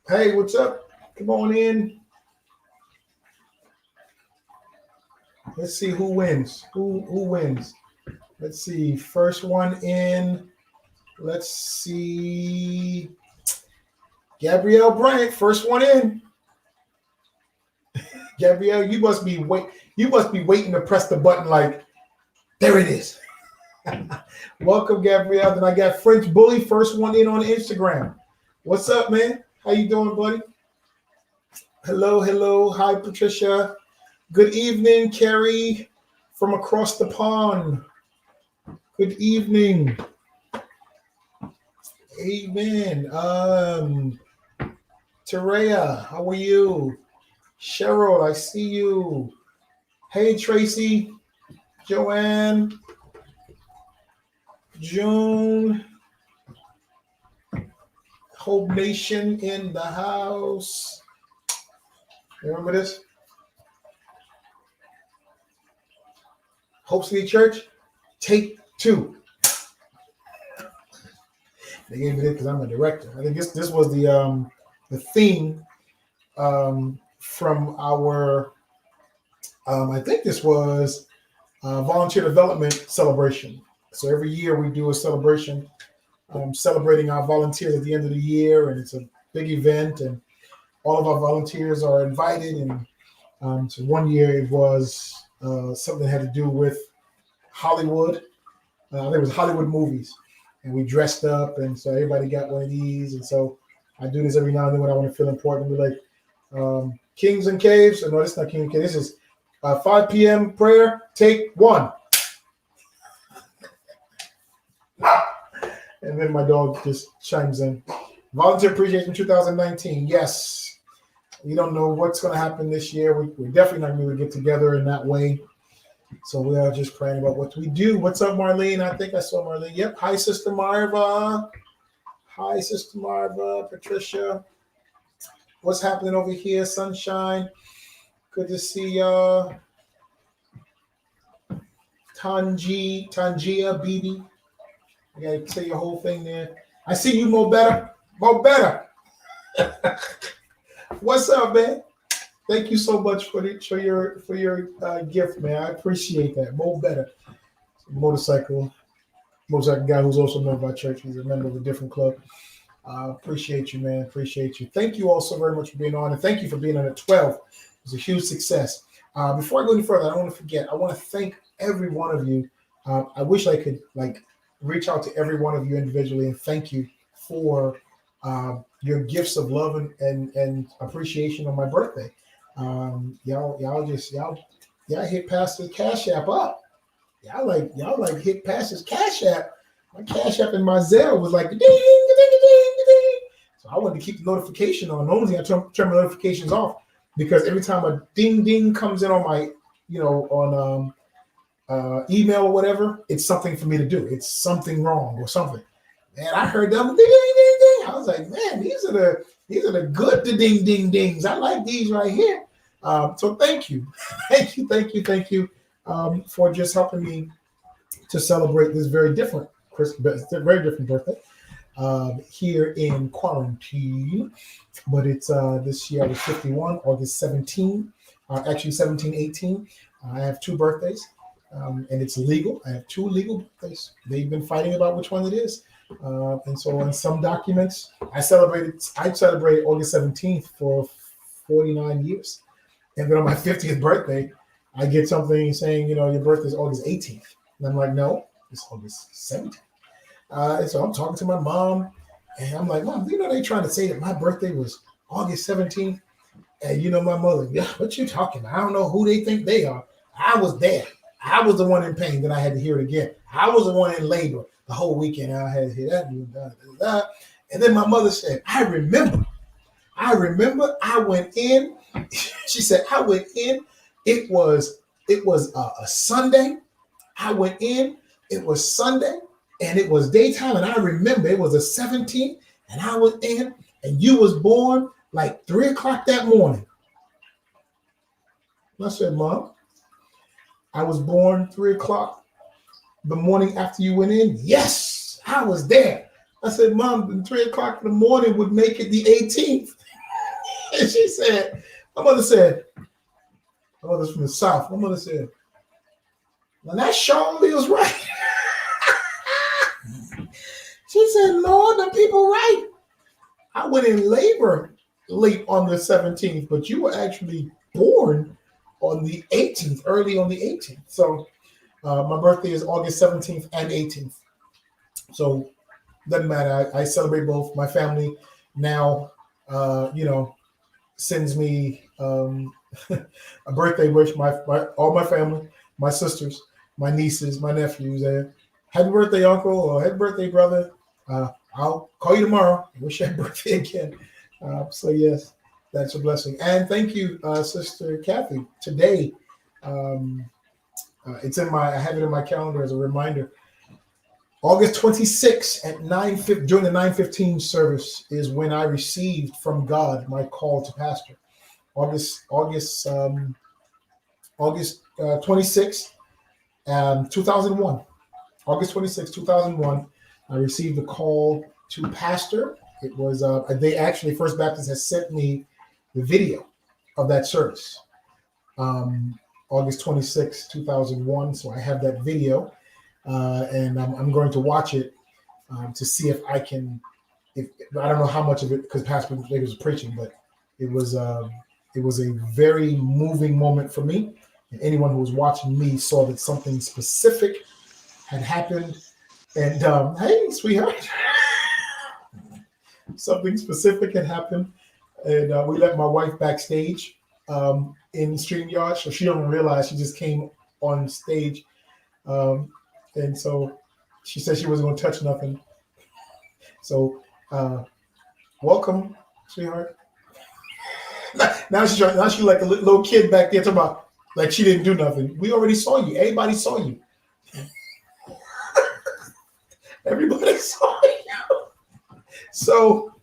Hey, what's up? Come on in. Let's see who wins. Who wins? Let's see. First one in. Let's see. Gabrielle Bryant, first one in. Gabrielle, you must be waiting to press the button like, there it is. Welcome, Gabrielle. Then I got French Bully, first one in on Instagram. What's up, man? How you doing, buddy? Hello. Hi, Patricia. Good evening, Carrie from across the pond. Good evening. Amen. Terea, how are you? Cheryl, I see you. Hey, Tracy, Joanne, June, Hope Nation in the house. Remember this? Hope City Church, take 2. They gave me this because I'm a director. I think this was the theme from our I think this was volunteer development celebration. So every year we do a celebration celebrating our volunteers at the end of the year, and it's a big event, and all of our volunteers are invited. And so one year it was something that had to do with Hollywood. There was Hollywood movies, and we dressed up, and so everybody got one of these. And so I do this every now and then when I want to feel important. We're like Kings and Caves. No, it's not King and Caves. This is 5 p.m. prayer. Take 1. And then my dog just chimes in. Volunteer Appreciation 2019. Yes. We don't know what's going to happen this year. We're definitely not going to get together in that way. So we are just praying about what we do. What's up, Marlene? I think I saw Marlene. Yep. Hi, Sister Marva. Hi, Sister Marva. Patricia. What's happening over here, Sunshine? Good to see y'all. Tangia, BB. I got to say your whole thing there. I see you, Mo Better. Mo Better. What's up, man? Thank you so much for your gift, man. I appreciate that. Mo Better, motorcycle guy who's also a member of our church. He's a member of a different club. Appreciate you, man. Appreciate you. Thank you all so very much for being on, and thank you for being on at 12. It was a huge success. Before I go any further, I don't want to forget. I want to thank every one of you. I wish I could reach out to every one of you individually and thank you for your gifts of love and appreciation on my birthday. Y'all hit Pastor Cash App up. Y'all hit Pastor's Cash App. My Cash App and my Zelle was like ding, ding, ding, ding, ding. So I wanted to keep the notification on. Normally I turn my notifications off because every time a ding ding comes in on my, email or whatever, it's something for me to do. It's something wrong or something. Man, I heard them ding ding ding ding. I was like, man, these are the good ding ding dings. I like these right here. So thank you, thank you for just helping me to celebrate this very different birthday here in quarantine. But it's this year I was 51, August 17, actually 17, 18. I have 2 birthdays. And it's legal. I have 2 legal birthdays. They've been fighting about which one it is. And so on some documents, I celebrated August 17th for 49 years. And then on my 50th birthday, I get something saying, your birthday is August 18th. And I'm like, no, it's August 17th. And so I'm talking to my mom, and I'm like, Mom, they trying to say that my birthday was August 17th? And my mother, yeah, what you talking about? I don't know who they think they are. I was there. I was the one in pain that I had to hear it again. I was the one in labor the whole weekend. I had to hear that. And then my mother said, I remember I went in. She said, I went in. It was a Sunday. I went in. It was Sunday and it was daytime. And I remember it was the 17th and I was in and you was born like 3:00 that morning. I said, Mom, I was born 3:00 the morning after you went in. Yes, I was there. I said, Mom, 3:00 in the morning would make it the 18th. And she said, my mother's from the South. My mother said, well, that surely was right. She said, Lord, the people right. I went in labor late on the 17th, but you were actually born on the 18th, early on the 18th. So my birthday is August 17th and 18th. So doesn't matter. I celebrate both. My family now, sends me a birthday wish. All my family, my sisters, my nieces, my nephews, and happy birthday, uncle, or happy birthday, brother. I'll call you tomorrow. Wish you happy birthday again. So yes, that's a blessing. And thank you, Sister Kathy. Today, I have it in my calendar as a reminder. August 26th at 9:15 during the 9:15 service is when I received from God my call to pastor. August 26th, 2001. August 26, 2001, I received the call to pastor. It was they actually First Baptist has sent me the video of that service. August 26, 2001. So I have that video. And I'm going to watch it to see if I can. If I don't know how much of it, because Pastor Jake was preaching, but it was a very moving moment for me. And anyone who was watching me saw that something specific had happened. And hey, sweetheart, something specific had happened, and we let my wife backstage in StreamYard, so she don't realize she just came on stage. And so she said she wasn't going to touch nothing. So, welcome, sweetheart. Now she's like a little kid back there talking about like she didn't do nothing. We already saw you. Everybody saw you. Everybody saw you. So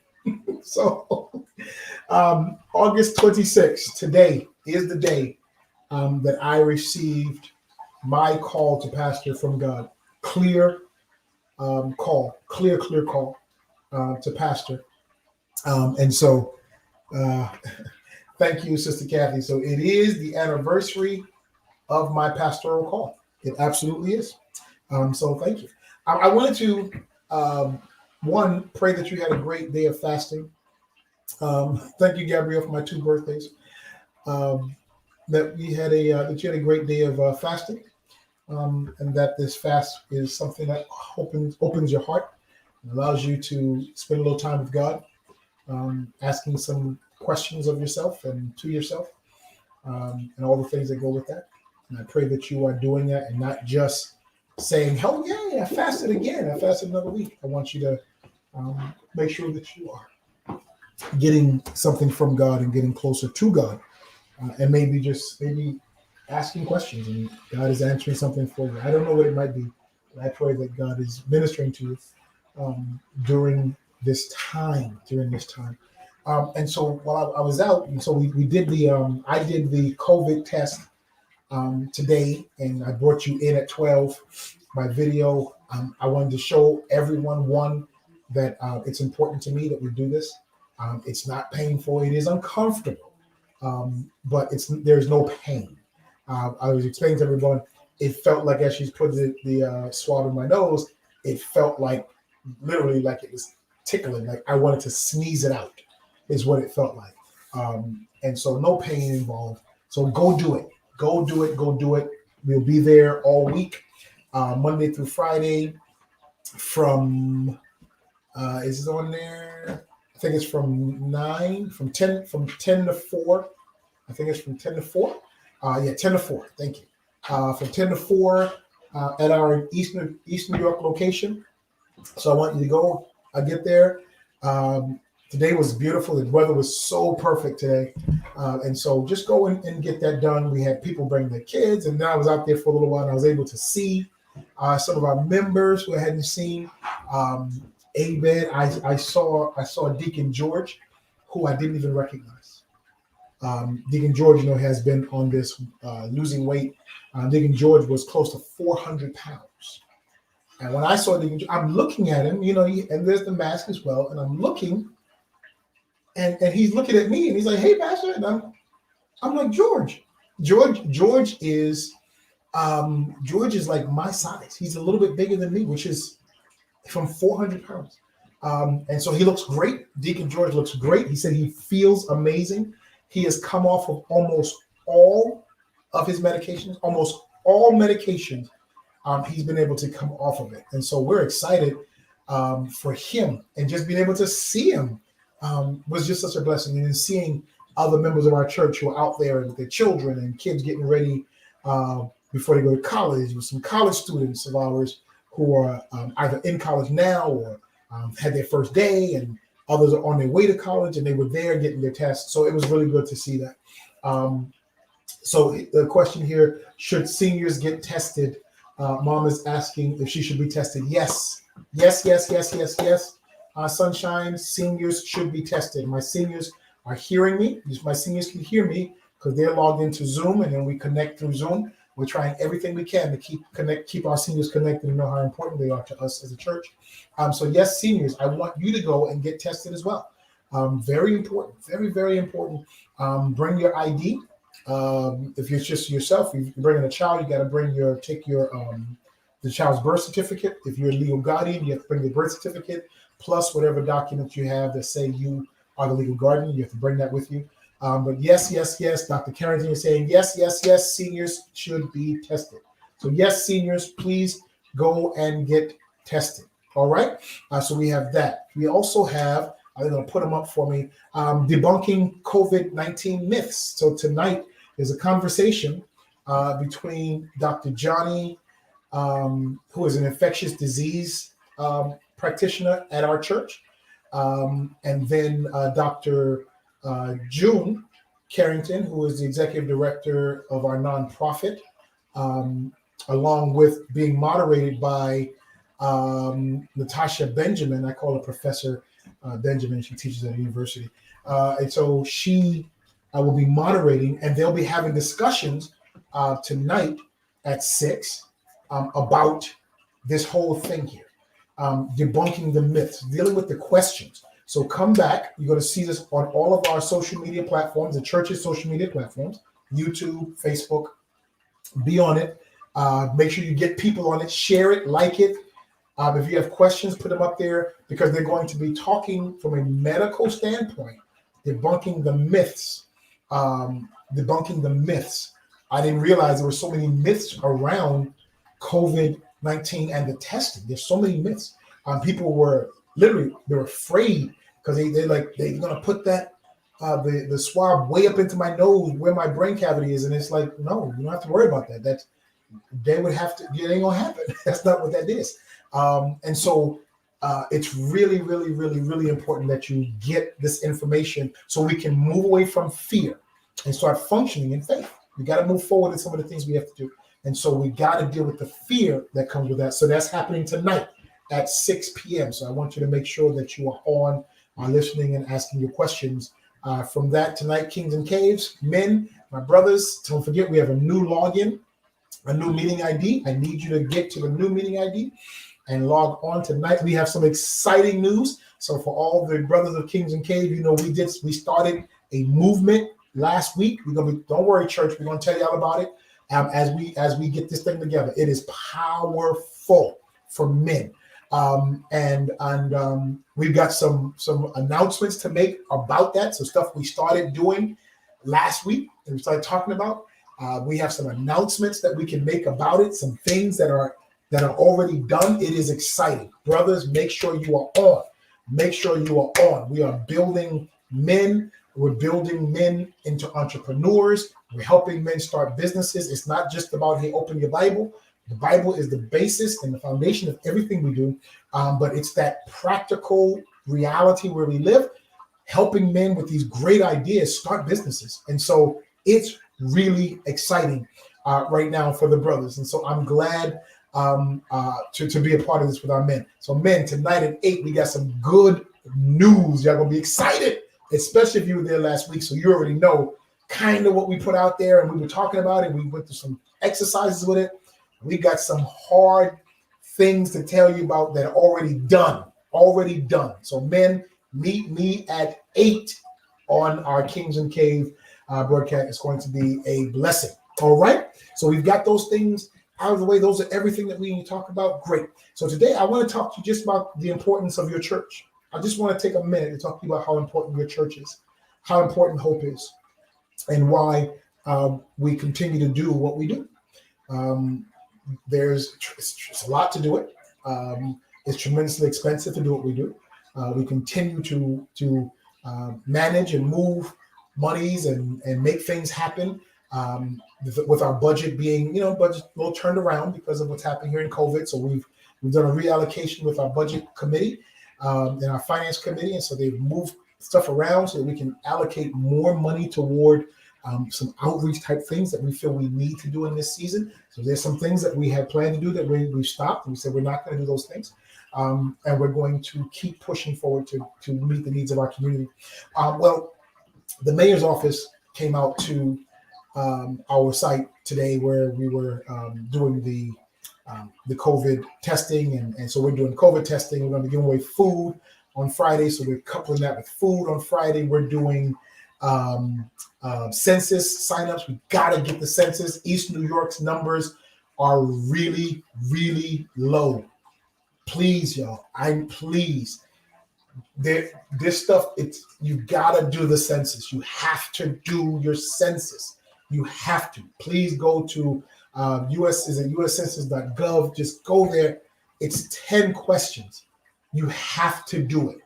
August 26th, today is the day that I received my call to pastor from God. Clear call to pastor. And so thank you, Sister Kathy. So it is the anniversary of my pastoral call. It absolutely is. So thank you. I wanted to, pray that you had a great day of fasting. Thank you, Gabrielle, for my 2 birthdays. That you had a great day of fasting. And that this fast is something that opens your heart and allows you to spend a little time with God, asking some questions of yourself and to yourself, and all the things that go with that. And I pray that you are doing that and not just saying, "Oh yeah, I fasted again. I fasted another week." I want you to make sure that you are getting something from God and getting closer to God, and maybe asking questions, and God is answering something for you. I don't know what it might be, but I pray that God is ministering to you during this time. And so while I was out, and so we did I did the COVID test today, and I brought you in at 12 by video. I wanted to show everyone that it's important to me that we do this. It's not painful. It is uncomfortable, but there's no pain. I was explaining to everyone, it felt like as she's put the swab in my nose, it felt like literally like it was tickling, like I wanted to sneeze it out, is what it felt like. And so no pain involved. So go do it. We'll be there all week, Monday through Friday from, is it on there? I think it's from 10 to 4. I think it's from 10 to 4. 10 to 4. Thank you. From 10 to 4 at our East New York location. So I want you to go. I get there. Today was beautiful. The weather was so perfect today. And so just go and get that done. We had people bring their kids, and then I was out there for a little while, and I was able to see some of our members who I hadn't seen. Amen. I saw Deacon George, who I didn't even recognize. Deacon George, has been on this losing weight. Deacon George was close to 400 pounds. And when I saw Deacon, I'm looking at him, and there's the mask as well. And I'm looking, and he's looking at me, and he's like, "Hey, Pastor," and I'm like, George is like my size. He's a little bit bigger than me, which is from 400 pounds. And so he looks great. Deacon George looks great. He said he feels amazing. He has come off of almost all of his medications, almost all medications. He's been able to come off of it. And so we're excited for him, and just being able to see him was just such a blessing. And then seeing other members of our church who are out there with their children and kids getting ready before they go to college, with some college students of ours who are either in college now or had their first day, and others are on their way to college, and they were there getting their tests. So it was really good to see that. So the question here, should seniors get tested? Mom is asking if she should be tested. Yes. Sunshine, seniors should be tested. My seniors are hearing me. My seniors can hear me because they're logged into Zoom, and then we connect through Zoom. We're trying everything we can to keep our seniors connected and know how important they are to us as a church. So yes, seniors, I want you to go and get tested as well. Very important, very, very important. Bring your ID. If it's just yourself, if you're bringing a child, you got to take the child's birth certificate. If you're a legal guardian, you have to bring the birth certificate plus whatever documents you have that say you are the legal guardian. You have to bring that with you. But yes, Dr. Carrington is saying yes, seniors should be tested. So yes, seniors, please go and get tested. All right. So we have that. We also have, I'm going to put them up for me, debunking COVID-19 myths. So tonight there's a conversation between Dr. Johnny, who is an infectious disease practitioner at our church, and then Dr. June Carrington, who is the executive director of our nonprofit, along with being moderated by Natasha Benjamin. I call her Professor Benjamin. She teaches at a university. And so she will be moderating, and they'll be having discussions tonight at 6 about this whole thing here, debunking the myths, dealing with the questions. So come back. You're going to see this on all of our social media platforms, the church's social media platforms, YouTube, Facebook. Be on it. Make sure you get people on it. Share it, like it. If you have questions, put them up there, because they're going to be talking from a medical standpoint, debunking the myths. Debunking the myths. I didn't realize there were so many myths around COVID-19 and the testing. There's so many myths. People were they're afraid because they're going to put that the swab way up into my nose where my brain cavity is, and it's like, no, you don't have to worry about that. It ain't gonna happen. That's not what that is. And so it's really, really, really, really important that you get this information so we can move away from fear and start functioning in faith. We got to move forward in some of the things we have to do. And so we got to deal with the fear that comes with that. So that's happening tonight at 6 p.m. So I want you to make sure that you are listening and asking your questions from that tonight. Kings and Caves, men, my brothers, don't forget we have a new login, a new meeting ID. I need you to get to the new meeting ID and log on tonight. We have some exciting news. So for all the brothers of Kings and Caves, we started a movement last week. Don't worry, church, we're gonna tell you all about it as we get this thing together. It is powerful for men. And we've got some announcements to make about that. So stuff we started doing last week and we started talking about. We have some announcements that we can make about it, some things that are already done. It is exciting. Brothers, make sure you are on. Make sure you are on. We are building men. We're building men into entrepreneurs. We're helping men start businesses. It's not just about, hey, open your Bible. The Bible is the basis and the foundation of everything we do. But it's that practical reality where we live, helping men with these great ideas start businesses. And so it's really exciting right now for the brothers. And so I'm glad to be a part of this with our men. So men, tonight at 8, we got some good news. Y'all gonna be excited, especially if you were there last week. So you already know kind of what we put out there, and we were talking about it. We went through some exercises with it. We got some hard things to tell you about that are already done. So men, meet me at 8 on our Kings and Cave broadcast. It's going to be a blessing. All right. So we've got those things out of the way. Those are everything that we need to talk about. Great. So today I want to talk to you just about the importance of your church. I just want to take a minute to talk to you about how important your church is, how important Hope is, and why we continue to do what we do. There's a lot to do it. It's tremendously expensive to do what we do. We continue to manage and move monies and make things happen with our budget being, budget a little turned around because of what's happening here in COVID. So we've done a reallocation with our budget committee and our finance committee. And so they've moved stuff around so that we can allocate more money toward some outreach type things that we feel we need to do in this season. So there's some things that we had planned to do that we've stopped. And we said we're not going to do those things. And we're going to keep pushing forward to meet the needs of our community. Well, the mayor's office came out to our site today where we were doing the COVID testing. And so we're doing COVID testing. We're going to be giving away food on Friday. So we're coupling that with food on Friday. We're doing census signups. We got to get the census. East New York's numbers are really, really low. Please, y'all, please. This stuff, you gotta do the census. You have to do your census. You have to. Please go to uscensus.gov. Just go there. It's 10 questions. You have to do it.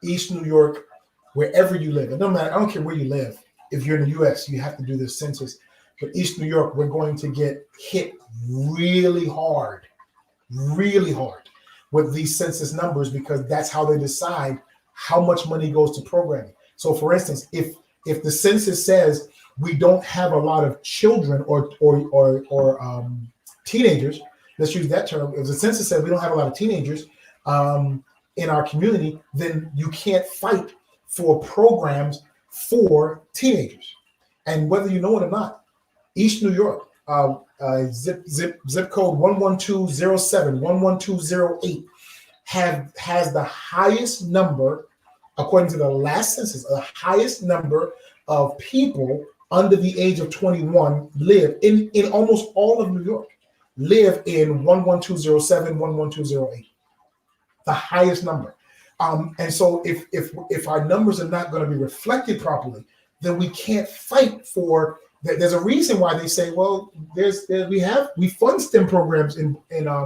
East New York, wherever you live. It doesn't matter. I don't care where you live. If you're in the US, you have to do this census. But East New York, we're going to get hit really hard with these census numbers because that's how they decide how much money goes to programming. So for instance, if the census says we don't have a lot of children or teenagers, let's use that term. If the census says we don't have a lot of teenagers in our community, then you can't fight for programs for teenagers. And whether you know it or not, East New York, zip code 11207, 11208 has the highest number, according to the last census, the highest number of people under the age of 21 live in almost all of New York, live in 11207, 11208, the highest number. And so if our numbers are not going to be reflected properly, then we can't fight for. There's a reason why they say, well, we fund STEM programs in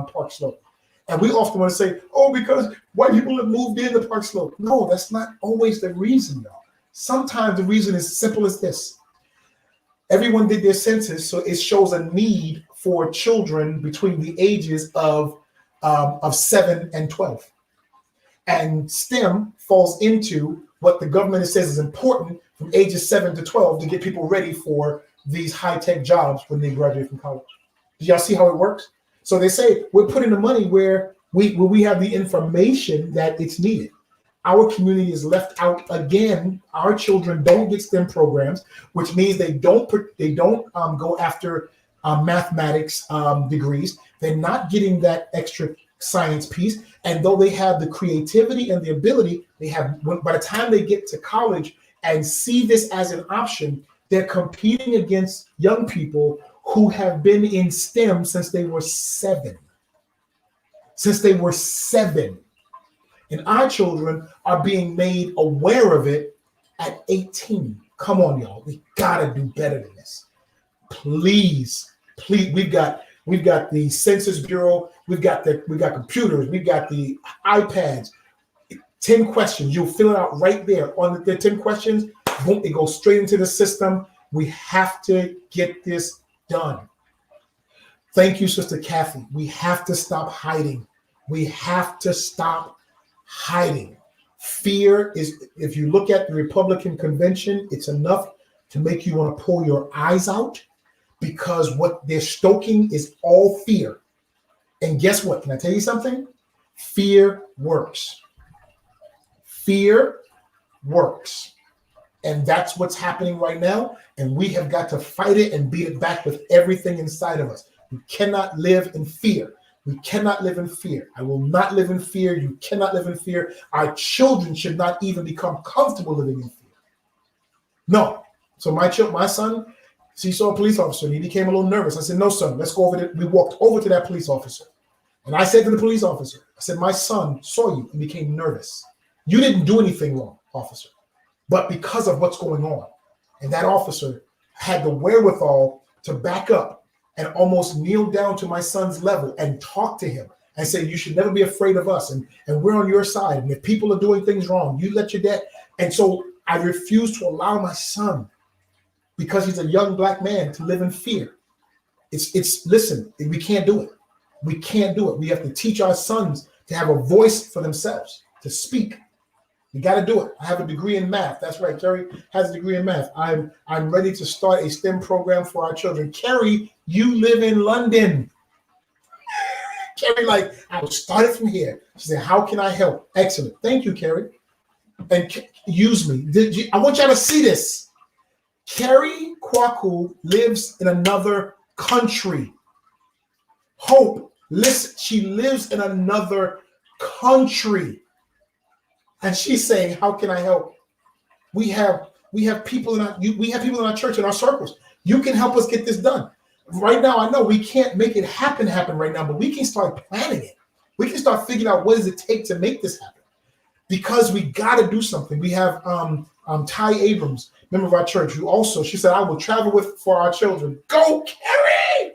Park Slope, and we often want to say, oh, because white people have moved into Park Slope. No, that's not always the reason, y'all. Sometimes the reason is simple as this: everyone did their census, so it shows a need for children between the ages of 7 and 12, and STEM falls into what the government says is important from ages 7 to 12 to get people ready for these high-tech jobs when they graduate from college. Do y'all see how it works? So they say we're putting the money where we have the information that it's needed. Our community is left out again. Our children don't get STEM programs, which means they don't go after mathematics degrees. They're not getting that extra science piece. And though they have the creativity and the ability, by the time they get to college and see this as an option, they're competing against young people who have been in STEM since they were 7. And our children are being made aware of it at 18. Come on, y'all. We gotta do better than this. Please. We've got the Census Bureau. We got computers. We got the iPads. 10 questions. You'll fill it out right there on the 10 questions. Boom, it goes straight into the system. We have to get this done. Thank you, Sister Kathy. We have to stop hiding. Fear is, if you look at the Republican convention, it's enough to make you want to pull your eyes out, because what they're stoking is all fear. And guess what? Can I tell you something? Fear works. Fear works. And that's what's happening right now. And we have got to fight it and beat it back with everything inside of us. We cannot live in fear. We cannot live in fear. I will not live in fear. You cannot live in fear. Our children should not even become comfortable living in fear. No. So my son, he saw a police officer and he became a little nervous. I said, no, son, let's go over there. We walked over to that police officer. And I said to the police officer, I said, my son saw you and became nervous. You didn't do anything wrong, officer, but because of what's going on. And that officer had the wherewithal to back up and almost kneel down to my son's level and talk to him and say, you should never be afraid of us. And we're on your side. And if people are doing things wrong, you let your dad. And so I refuse to allow my son, because he's a young black man, to live in fear. Listen, we can't do it. We can't do it. We have to teach our sons to have a voice for themselves, to speak. You got to do it. I have a degree in math. That's right. Carrie has a degree in math. I'm ready to start a STEM program for our children. Carrie, you live in London. Carrie, I will start it from here. She said, how can I help? Excellent. Thank you, Carrie. And use me. I want y'all to see this. Carrie Kwaku lives in another country. Hope, listen, she lives in another country. And she's saying, how can I help? We have people in our church, in our circles. You can help us get this done. Right now, I know we can't make it happen right now, but we can start planning it. We can start figuring out what does it take to make this happen. Because we got to do something. We have Ty Abrams, member of our church, who also, she said, I will travel for our children. Go, Carrie!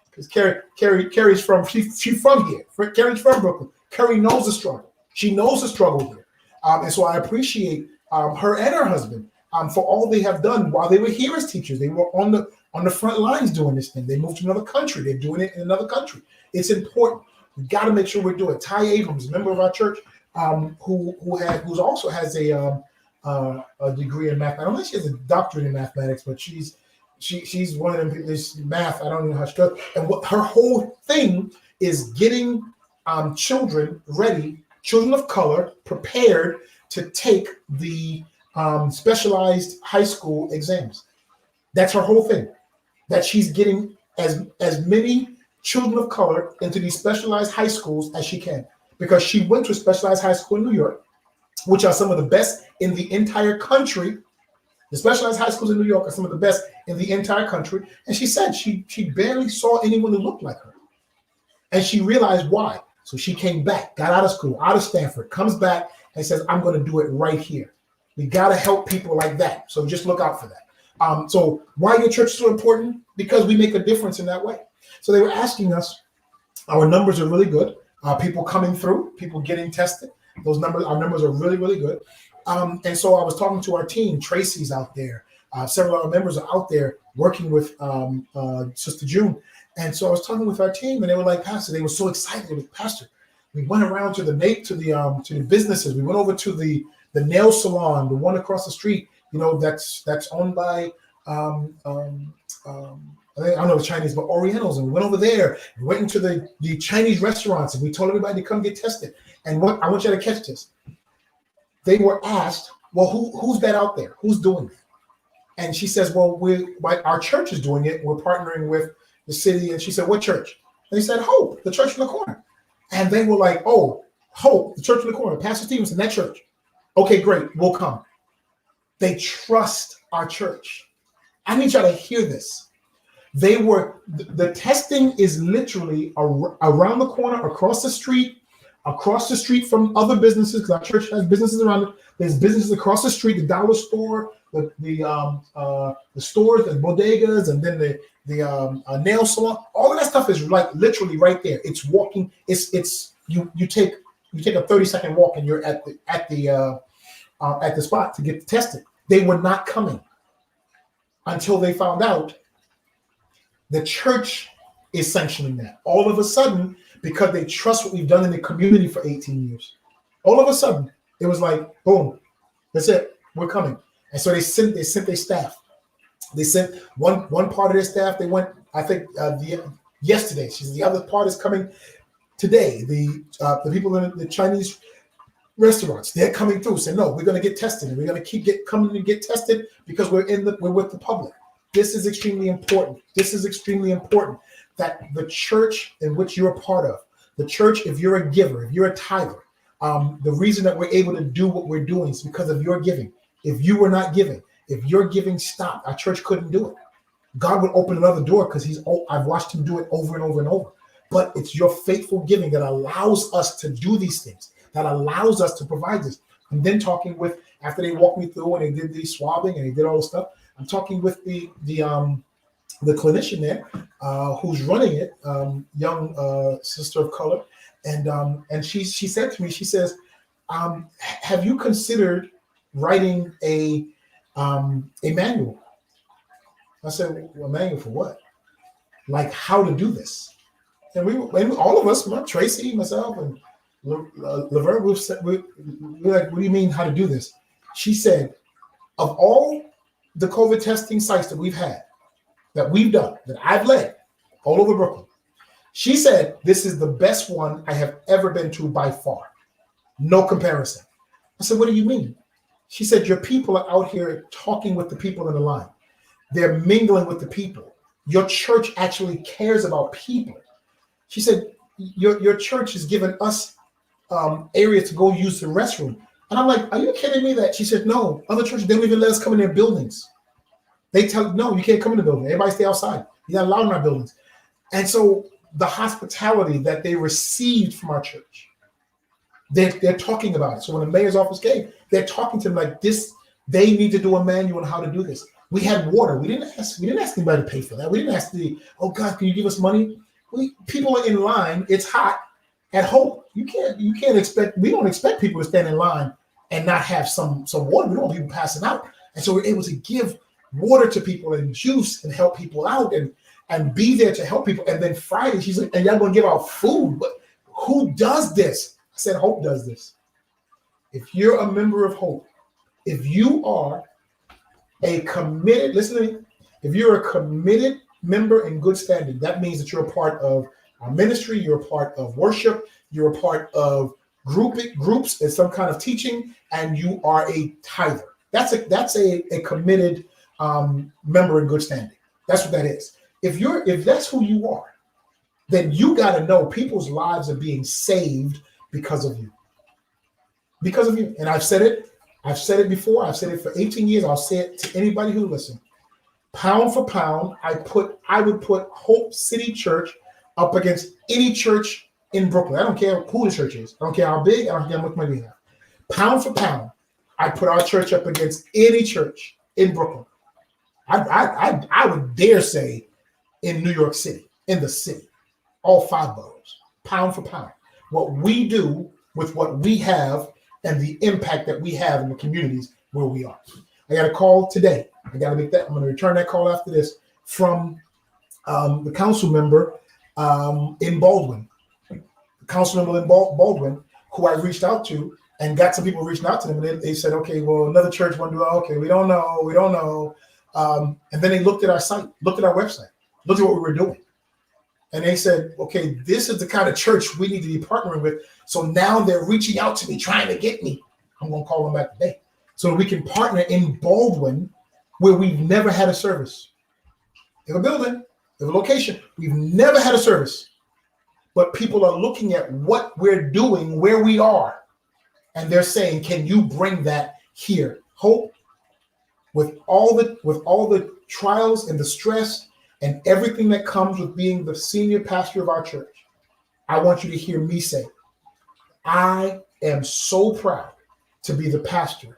Because Carrie's from, she's from here. Carrie's from Brooklyn. Carrie knows the struggle. She knows the struggle here. And so I appreciate her and her husband for all they have done while they were here as teachers. They were on the front lines doing this thing. They moved to another country. They're doing it in another country. It's important. We got to make sure we're doing it. Ty Abrams, a member of our church, who also has a degree in math. I don't know if she has a doctorate in mathematics, but she's one of them. This math, I don't even know how she does. And what her whole thing is getting children ready. Children of color prepared to take the specialized high school exams. That's her whole thing. That she's getting as many children of color into these specialized high schools as she can, because she went to a specialized high school in New York, which are some of the best in the entire country. The specialized high schools in New York are some of the best in the entire country. And she said she barely saw anyone who looked like her. And she realized why. So she came back, got out of school, out of Stanford, comes back and says, I'm going to do it right here. We got to help people like that. So just look out for that. So why your church is so important? Because we make a difference in that way. So they were asking us, our numbers are really good. People coming through, people getting tested. Our numbers are really, really good. And so I was talking to our team. Tracy's out there. Several of our members are out there working with Sister June. And so I was talking with our team, and they were like, Pastor, they were so excited. They were, Pastor, we went around to the businesses. We went over to the nail salon, the one across the street, that's owned by I don't know the Chinese, but Orientals. And we went over there and went into the Chinese restaurants, and we told everybody to come get tested. And what I want you to catch this. They were asked, well, who's that out there? Who's doing that? And she says, well, our church is doing it. We're partnering with the city. And she said, what church? And they said, Hope, the church in the corner. And they were like, oh, Hope, the church in the corner, Pastor Stevenson, that church. Okay, great, we'll come. They trust our church. I need y'all to hear this. The testing is literally around the corner, across the street from other businesses, because our church has businesses around it. There's businesses across the street, the dollar store, the stores, the bodegas, and then the nail salon. All of that stuff is like literally right there. It's walking. You take a 30-second walk and you're at the spot to get tested. They were not coming until they found out the church is sanctioning that. All of a sudden, because they trust what we've done in the community for 18 years, all of a sudden it was like, boom, that's it. We're coming. And so they sent their staff. They sent one part of their staff. They went, I think, yesterday. She said the other part is coming today, the people in the Chinese restaurants, they're coming through saying, no, we're going to get tested, and we're going to keep coming to get tested because we're with the public. This is extremely important. This is extremely important that the church in which you're a part of, the church, if you're a giver, if you're a tither, the reason that we're able to do what we're doing is because of your giving. If you were not giving, if your giving stopped, our church couldn't do it. God would open another door because I've watched him do it over and over and over. But it's your faithful giving that allows us to do these things, that allows us to provide this. And then talking with, after they walked me through and they did the swabbing and they did all the stuff, I'm talking with the clinician there who's running it, young sister of color, and she said to me, she says, have you considered writing a manual? I said, well, a manual for what? Like how to do this? And we all of us, Tracy, myself, and Laverne, we're like, what do you mean how to do this? She said, of all the COVID testing sites that we've had, that we've done, that I've led all over Brooklyn, she said, this is the best one I have ever been to by far. No comparison. I said, what do you mean? She said, your people are out here talking with the people in the line. They're mingling with the people. Your church actually cares about people. She said, your church has given us areas to go use the restroom. And I'm like, are you kidding me? That she said, no, other churches, they don't even let us come in their buildings. They tell, no, you can't come in the building. Everybody stay outside. You're not allowed in our buildings. And so the hospitality that they received from our church, they're talking about it. So when the mayor's office came, they're talking to them like this. They need to do a manual on how to do this. We had water. We didn't ask anybody to pay for that. We didn't ask oh God, can you give us money? People are in line. It's hot at Hope. You can't expect, we don't expect people to stand in line and not have some water. We don't want people passing out. And so we're able to give water to people and juice and help people out and be there to help people. And then Friday, she's like, and y'all gonna give out food. But who does this? I said, Hope does this. If you're a member of Hope, if you are a committed, listen to me, if you're a committed member in good standing, that means that you're a part of our ministry, you're a part of worship, you're a part of groups and some kind of teaching, and you are a tither. That's a committed member in good standing. That's what that is. If that's who you are, then you got to know people's lives are being saved because of you. Because of you. And I've said it before. I've said it for 18 years. I'll say it to anybody who listens. Pound for pound, I would put Hope City Church up against any church in Brooklyn. I don't care who the church is. I don't care how big. I don't care how much money we have. Pound for pound, I put our church up against any church in Brooklyn. I would dare say in New York City, in the city, all 5 boroughs, pound for pound. What we do with what we have and the impact that we have in the communities where we are. I got a call today. I got to make that. I'm going to return that call after this from the council member in Baldwin. The council member in Baldwin, who I reached out to and got some people reaching out to them. And they said, okay, well, another church want to do it. Okay, we don't know. And then they looked at our site, looked at our website, looked at what we were doing. And they said, okay, this is the kind of church we need to be partnering with. So now they're reaching out to me, trying to get me. I'm going to call them back today. So we can partner in Baldwin where we've never had a service. They have a building, they have a location. We've never had a service. But people are looking at what we're doing, where we are. And they're saying, can you bring that here? Hope, with all the trials and the stress and everything that comes with being the senior pastor of our church, I want you to hear me say, I am so proud to be the pastor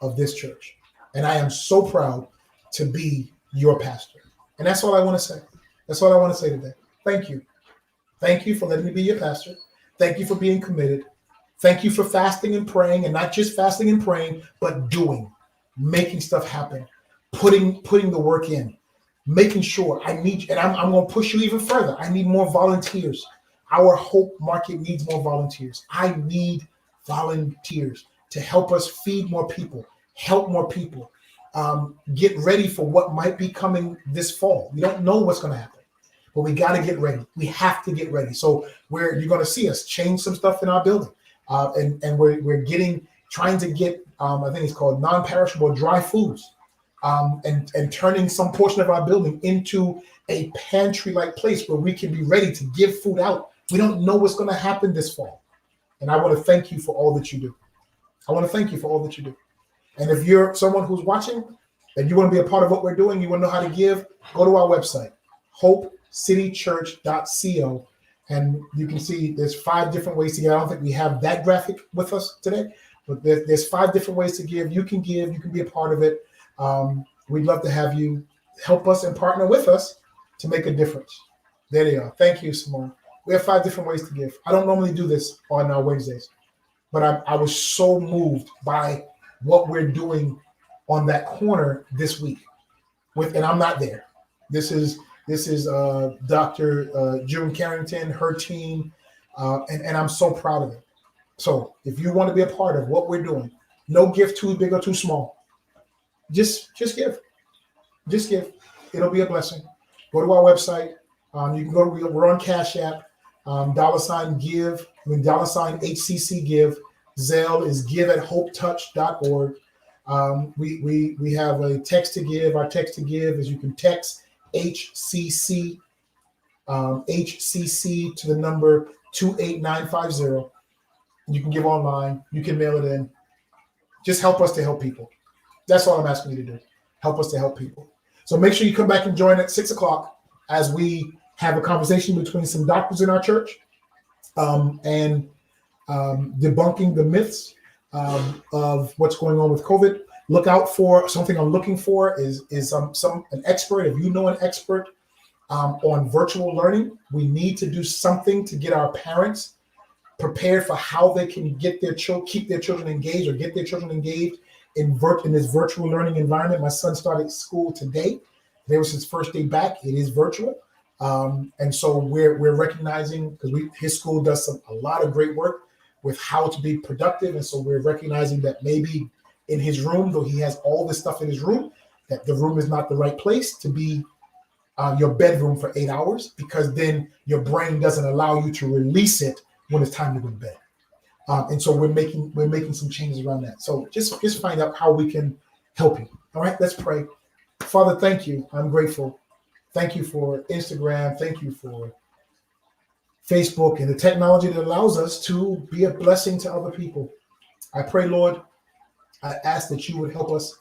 of this church. And I am so proud to be your pastor. And that's all I want to say. That's all I want to say today. Thank you. Thank you for letting me be your pastor. Thank you for being committed. Thank you for fasting and praying, and not just fasting and praying, but doing, making stuff happen, putting the work in, making sure I need, and I'm going to push you even further. I need more volunteers. Our Hope Market needs more volunteers. I need volunteers to help us feed more people, help more people, get ready for what might be coming this fall. We don't know what's going to happen, but we got to get ready. We have to get ready. So you're going to see us change some stuff in our building, and we're trying to get I think it's called non-perishable dry foods, and turning some portion of our building into a pantry-like place where we can be ready to give food out. We don't know what's going to happen this fall, and I want to thank you for all that you do. I want to thank you for all that you do. And if you're someone who's watching and you want to be a part of what we're doing, you want to know how to give, go to our website, hopecitychurch.co, and you can see there's 5 different ways to give. I don't think we have that graphic with us today, but there's 5 different ways to give. You can give, you can be a part of it. We'd love to have you help us and partner with us to make a difference. There they are. Thank you, Simone. We have 5 different ways to give. I don't normally do this on our Wednesdays, but I was so moved by what we're doing on that corner this week. And I'm not there. This is Dr. June Carrington, her team, and I'm so proud of it. So if you want to be a part of what we're doing, no gift too big or too small. Just give. Just give. It'll be a blessing. Go to our website. You can go. We're on Cash App. $give. $HCC give. Zelle is give@hopetouch.org. We have a text to give. Our text to give is you can text HCC to the number 28950. You can give online. You can mail it in. Just help us to help people. That's all I'm asking you to do. Help us to help people. So make sure you come back and join at 6:00 as we have a conversation between some doctors in our church, and debunking the myths of what's going on with COVID. Look out for something I'm looking for is an expert. If you know an expert on virtual learning, we need to do something to get our parents prepared for how they can keep their children engaged or get their children engaged in this virtual learning environment. My son started school today. Today was his first day back. It is virtual. And so we're recognizing, because his school does a lot of great work with how to be productive. And so we're recognizing that maybe in his room, though he has all this stuff in his room, that the room is not the right place to be your bedroom for 8 hours, because then your brain doesn't allow you to release it when it's time to go to bed. And so we're making some changes around that. So just find out how we can help you. All right, let's pray. Father, thank you. I'm grateful. Thank you for Instagram. Thank you for Facebook and the technology that allows us to be a blessing to other people. I pray, Lord, I ask that you would help us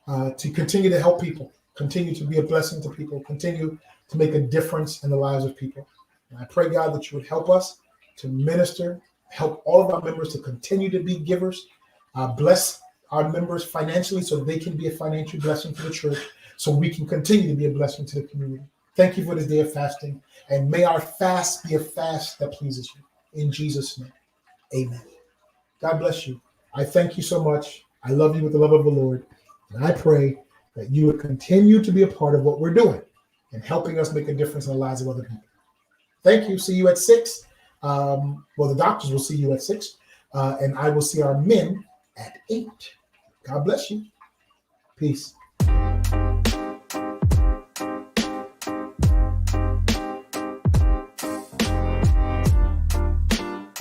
to continue to help people, continue to be a blessing to people, continue to make a difference in the lives of people. And I pray, God, that you would help us to minister, help all of our members to continue to be givers, bless our members financially so they can be a financial blessing to the church, so we can continue to be a blessing to the community. Thank you for this day of fasting, and may our fast be a fast that pleases you. In Jesus' name, amen. God bless you. I thank you so much. I love you with the love of the Lord, and I pray that you would continue to be a part of what we're doing and helping us make a difference in the lives of other people. Thank you. See you at 6. The doctors will see you at 6, and I will see our men at 8. God bless you. Peace.